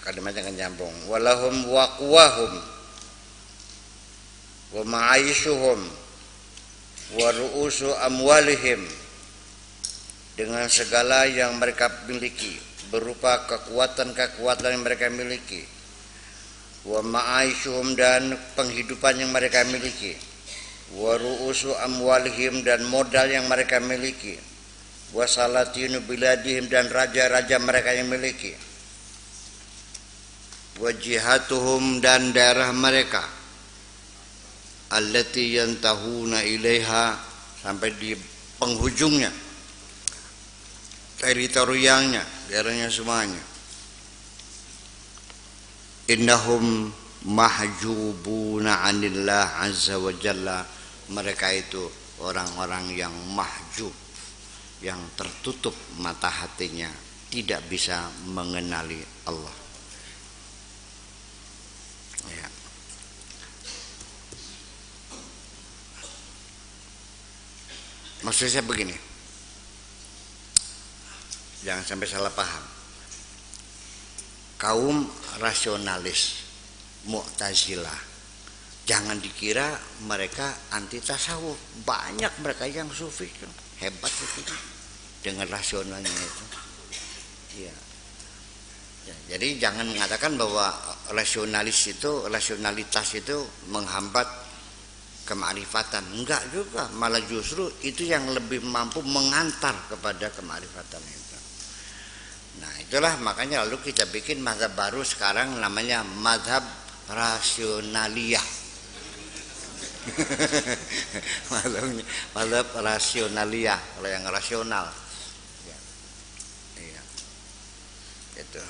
kalimatnya kan nyambung, walahum waqwahum wa ma'aishuhum wa ru'usu amwalihim, dengan segala yang mereka miliki berupa kekuatan-kekuatan yang mereka miliki, wa ma'aishuhum, dan penghidupan yang mereka miliki, wa ru'usu amwalihim, dan modal yang mereka miliki, wa salatinu biladihim, dan raja-raja mereka yang miliki, wa jihatuhum, dan daerah mereka, allati yantahuna ilaiha, sampai di penghujungnya, teritorialnya, daerahnya semuanya. Innahum mahjubuna anillah azza wa jalla, mereka itu orang-orang yang mahjub, yang tertutup mata hatinya, tidak bisa mengenali Allah. Ya. Maksud saya begini, jangan sampai salah paham. Kaum rasionalis Mu'tazilah, jangan dikira mereka anti tasawuf. Banyak mereka yang sufi, hebat itu dengan rasionalnya itu. Ya. Ya, jadi jangan mengatakan bahwa rasionalitas itu menghambat kemarifatan. Enggak juga, malah justru itu yang lebih mampu mengantar kepada kemarifatan itu. Nah, itulah makanya lalu kita bikin mazhab baru sekarang, namanya mazhab rasionaliyah. Mazhab rasionaliyah, kalau yang rasional. Ya. Iya. Itu.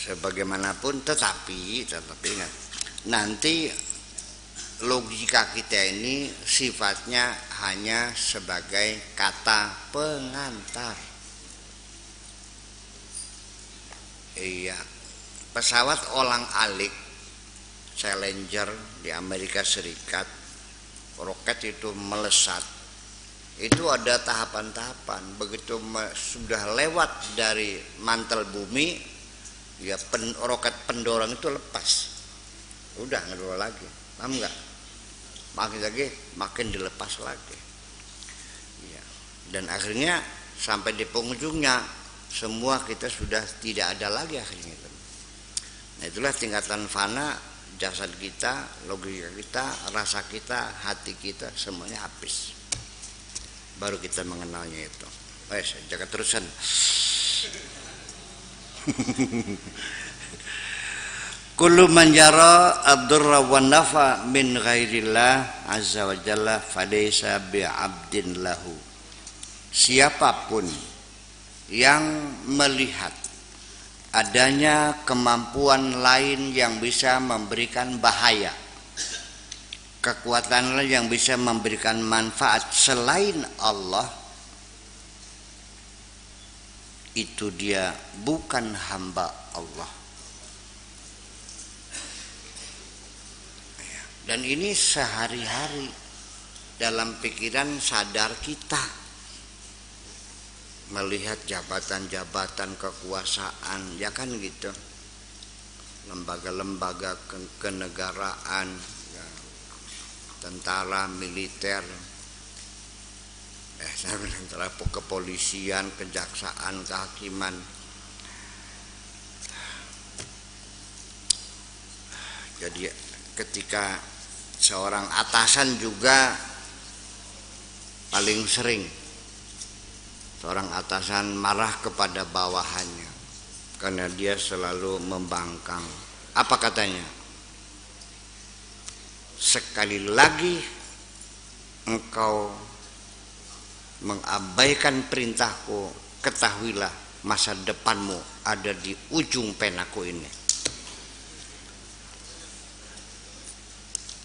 Sebagaimanapun, tetapi ingat, nanti logika kita ini sifatnya hanya sebagai kata pengantar. Iya, pesawat olang-alik Challenger di Amerika Serikat, roket itu melesat, itu ada tahapan-tahapan. Begitu sudah lewat dari mantel bumi, ya roket pendorong itu lepas, udah ngedorong lagi, paham nggak? Makin lagi makin dilepas lagi, ya. Dan akhirnya sampai di penghujungnya semua kita sudah tidak ada lagi akhirnya itu. Nah, itulah tingkatan fana, jasad kita, logika kita, rasa kita, hati kita, semuanya habis. Baru kita mengenalnya itu. Jaga terusan. Kullu man yara ad-durra wan nafa min ghairillah azza wa jalla falaysa bi'abdin lahu. Siapapun yang melihat adanya kemampuan lain yang bisa memberikan bahaya, kekuatan lain yang bisa memberikan manfaat selain Allah, itu dia bukan hamba Allah. Dan ini sehari-hari dalam pikiran sadar kita, melihat jabatan-jabatan kekuasaan, ya kan gitu, lembaga-lembaga kenegaraan, ya, tentara, militer, antara kepolisian, kejaksaan, kehakiman. Jadi ketika seorang atasan juga paling sering seorang atasan marah kepada bawahannya karena dia selalu membangkang. Apa katanya? Sekali lagi engkau mengabaikan perintahku, ketahuilah masa depanmu ada di ujung penaku ini.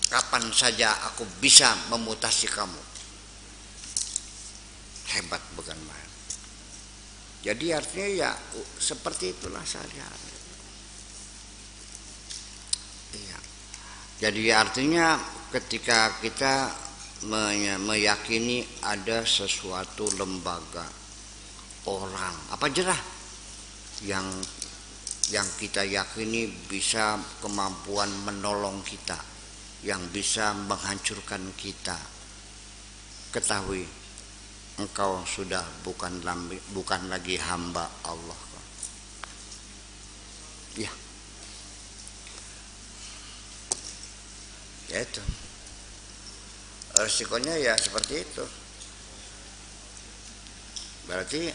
kapan saja aku bisa memutasi kamu. Hebat bukan main. Jadi artinya ya seperti itulah sehari-hari. Iya. Jadi artinya ketika kita meyakini ada sesuatu lembaga, orang, apa aja lah yang kita yakini bisa kemampuan menolong kita, yang bisa menghancurkan kita, ketahui engkau sudah bukan lagi hamba Allah. Ya. Ya itu. Resikonya ya seperti itu. Berarti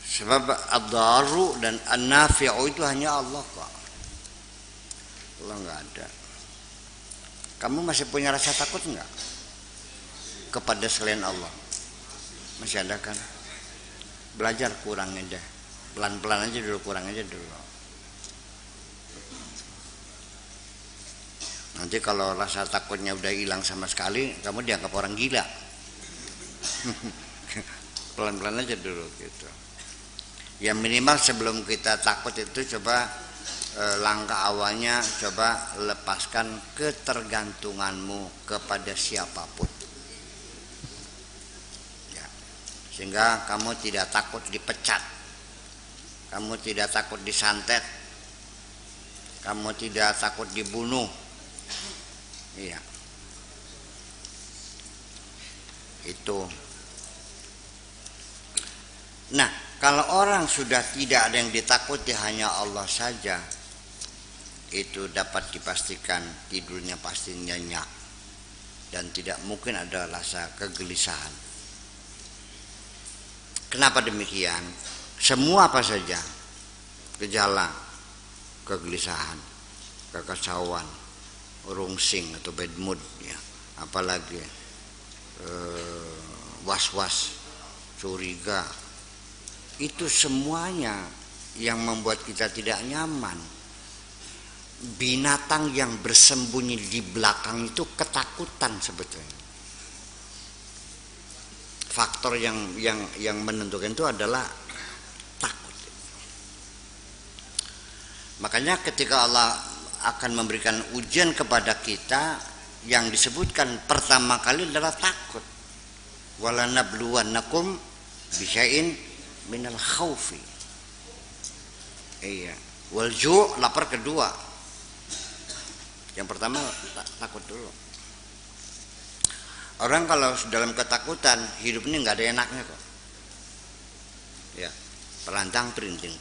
sebab ad-daru dan an-nafi'u itu hanya Allah kok. Allah enggak ada. Kamu masih punya rasa takut enggak kepada selain Allah? Masih ada kan? Belajar kurangnya deh. Pelan-pelan aja dulu, kurang aja dulu. Nanti kalau rasa takutnya udah hilang sama sekali, kamu dianggap orang gila. Pelan-pelan aja dulu gitu. Ya minimal sebelum kita takut itu coba langkah awalnya coba lepaskan ketergantunganmu kepada siapapun. Ya. Sehingga kamu tidak takut dipecat. Kamu tidak takut disantet. Kamu tidak takut dibunuh. Iya. Itu. Nah, kalau orang sudah tidak ada yang ditakuti, hanya Allah saja, itu dapat dipastikan tidurnya pasti nyenyak dan tidak mungkin ada rasa kegelisahan. Kenapa demikian? Semua apa saja gejala kegelisahan, kekacauan, rungsing atau bad mood ya, apalagi was-was, curiga, itu semuanya yang membuat kita tidak nyaman. Binatang yang bersembunyi di belakang itu ketakutan sebetulnya. Faktor yang menentukan itu adalah takut. Makanya ketika Allah akan memberikan ujian kepada kita, yang disebutkan pertama kali adalah takut. Walanabluwannakum bisyai'in minal khaufi. Iya. Wal ju', lapar kedua. Yang pertama takut dulu. Orang kalau dalam ketakutan hidup ini nggak ada enaknya kok. Ya, perantang perinting.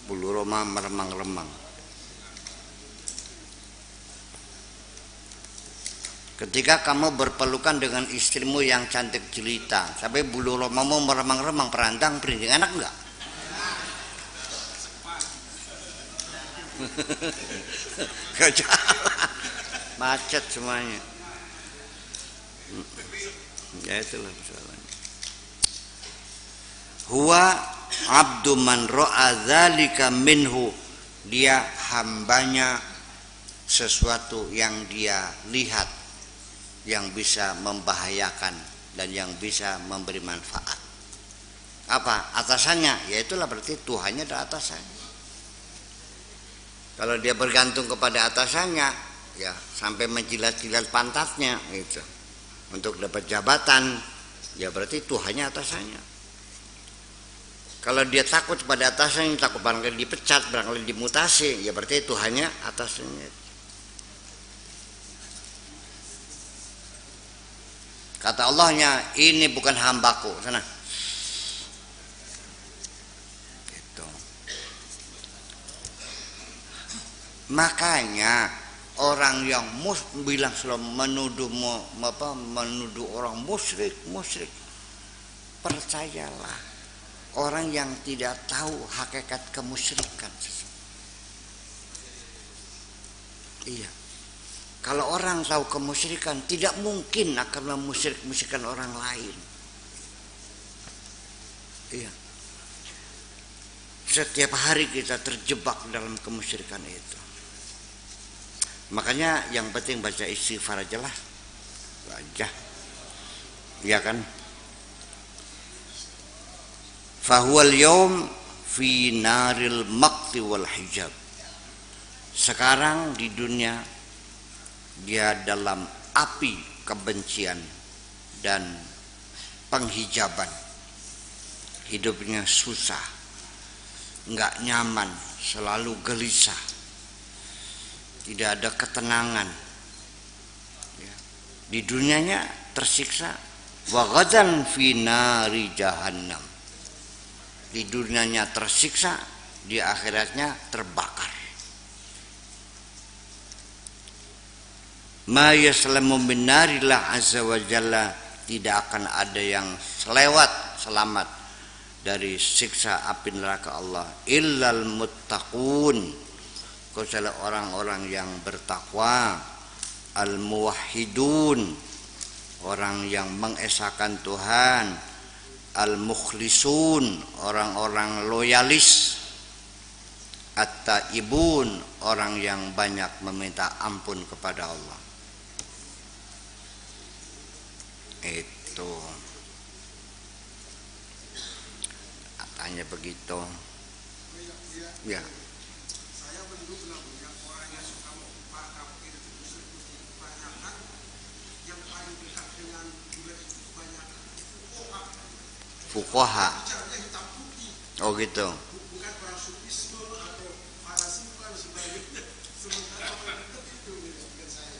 Bulu roma meremang-remang. Ketika kamu berpelukan dengan istrimu yang cantik jelita, sampai bulu romamu meremang-remang, perantang perinting, enak nggak? Gak jalan, macet semuanya. Ya itulah persoalannya. Huwa abdu man ra'a dzalika minhu, dia hambanya sesuatu yang dia lihat yang bisa membahayakan dan yang bisa memberi manfaat. Apa atasannya? Ya itulah berarti Tuhannya adalah atasannya. Kalau dia bergantung kepada atasannya, ya sampai menjilat-jilat pantatnya gitu, untuk dapat jabatan, ya berarti Tuhannya atasannya. Kalau dia takut kepada atasannya, takut barangkali dipecat, barangkali dimutasi, ya berarti Tuhannya atasannya. Kata Allahnya, ini bukan hambaku, sana. Makanya orang yang bilang selalu menuduh orang musyrik, percayalah, orang yang tidak tahu hakikat kemusyrikan. Iya. Kalau orang tahu kemusyrikan, tidak mungkin akan memusyrik-musyrikan orang lain. Iya. Setiap hari kita terjebak dalam kemusyrikan itu. Makanya yang penting baca istighfar aja lah. Aja. Iya kan? Fahuwal yaum fi naril maqti wal hijab. Sekarang di dunia dia dalam api kebencian dan penghijaban. Hidupnya susah, nggak nyaman, selalu gelisah, tidak ada ketenangan. Di dunianya tersiksa, wa ghadan fi nari jahannam. Di dunianya tersiksa, di akhiratnya terbakar. Ma yaslamu min narillah azza wa jalla, tidak akan ada yang selamat dari siksa api neraka Allah illal muttaqun, kecuali orang-orang yang bertakwa, al muwahhidun, orang yang mengesahkan Tuhan, al mukhlisun, orang-orang loyalis, at-taibun, orang yang banyak meminta ampun kepada Allah. Itu katanya begitu. Ya. Saya menduga yang orang yang suka mengubah kafir itu kebanyakan, yang paling dekat dengan juga itu kebanyakan Fuqaha. bicaranya hitam putih. Oh gitu. Bukan para sufisme atau para simpan sebagainya. Sementara orang itu bukan saya.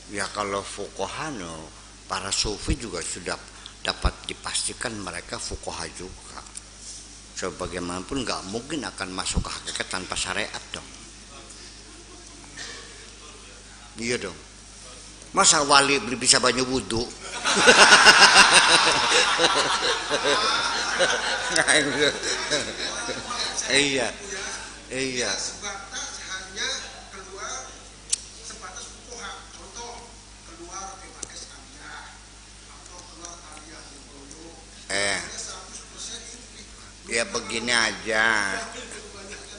Ya kalau fuqaha no, para sufi juga sudah dapat dipastikan mereka fuqaha juga. Sebagaimanapun nggak mungkin akan masuk ke hakikat tanpa syariat dong. Iya dong. Masa wali bisa banyak wudhu? Iya, iya. Sebatas hanya keluar sebatas fuqaha. Contoh keluar pakai Iskandar atau keluar Aliyah Hidayah. Ya begini aja.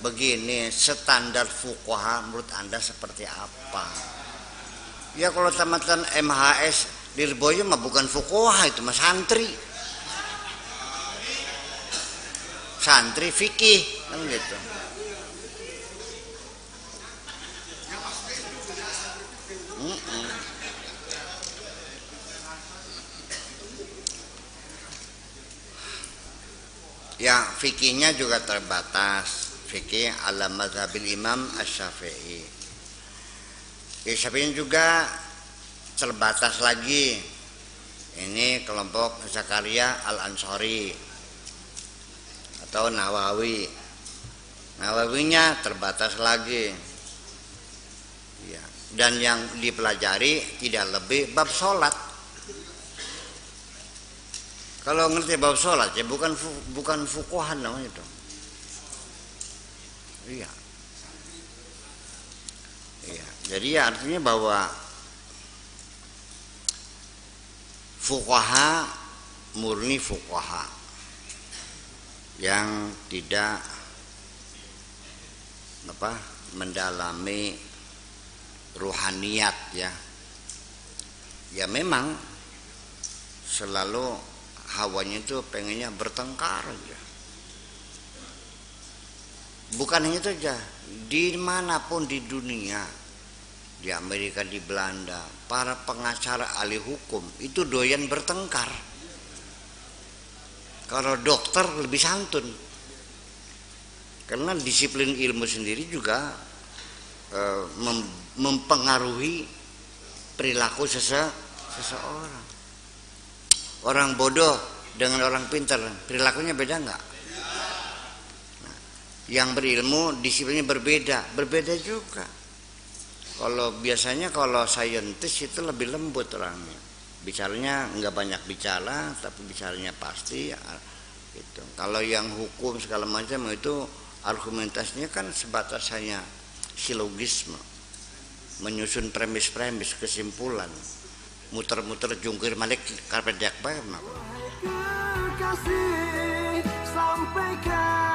Begini, standar fuqaha menurut Anda seperti apa? Ya kalau tamatan MHS di Lirboyo mah bukan fuqaha, itu mah santri. Santri fikih kan gitu. Ya fikihnya juga terbatas. Fikih ala mazhabil Imam Asy-Syafi'i. Ya Syafi'i juga terbatas lagi. Ini kelompok Zakaria Al-Ansari atau Nawawi. Nawawinya terbatas lagi. Ya. Dan yang dipelajari tidak lebih bab sholat. Kalau ngerti bab sholat ya bukan fuqaha namanya itu. Iya. Iya. Jadi ya artinya bahwa fuqaha murni fuqaha yang tidak mendalami ruhaniyat ya. Ya memang selalu hawanya itu pengennya bertengkar aja. Bukan hanya itu aja, dimanapun di dunia, di Amerika, di Belanda, para pengacara ahli hukum itu doyan bertengkar. Kalau dokter lebih santun, karena disiplin ilmu sendiri juga mempengaruhi perilaku seseorang. Orang bodoh dengan orang pintar perilakunya beda nggak? Nah, yang berilmu disiplinnya berbeda juga. Kalau biasanya kalau saintis itu lebih lembut orangnya, bicaranya nggak banyak bicara tapi bicaranya pasti ya, gitu. Kalau yang hukum segala macam itu argumentasinya kan sebatas hanya silogisme, menyusun premis-premis, kesimpulan, muter-muter jungkir balik karpet dak bae. Kekasih sampaikan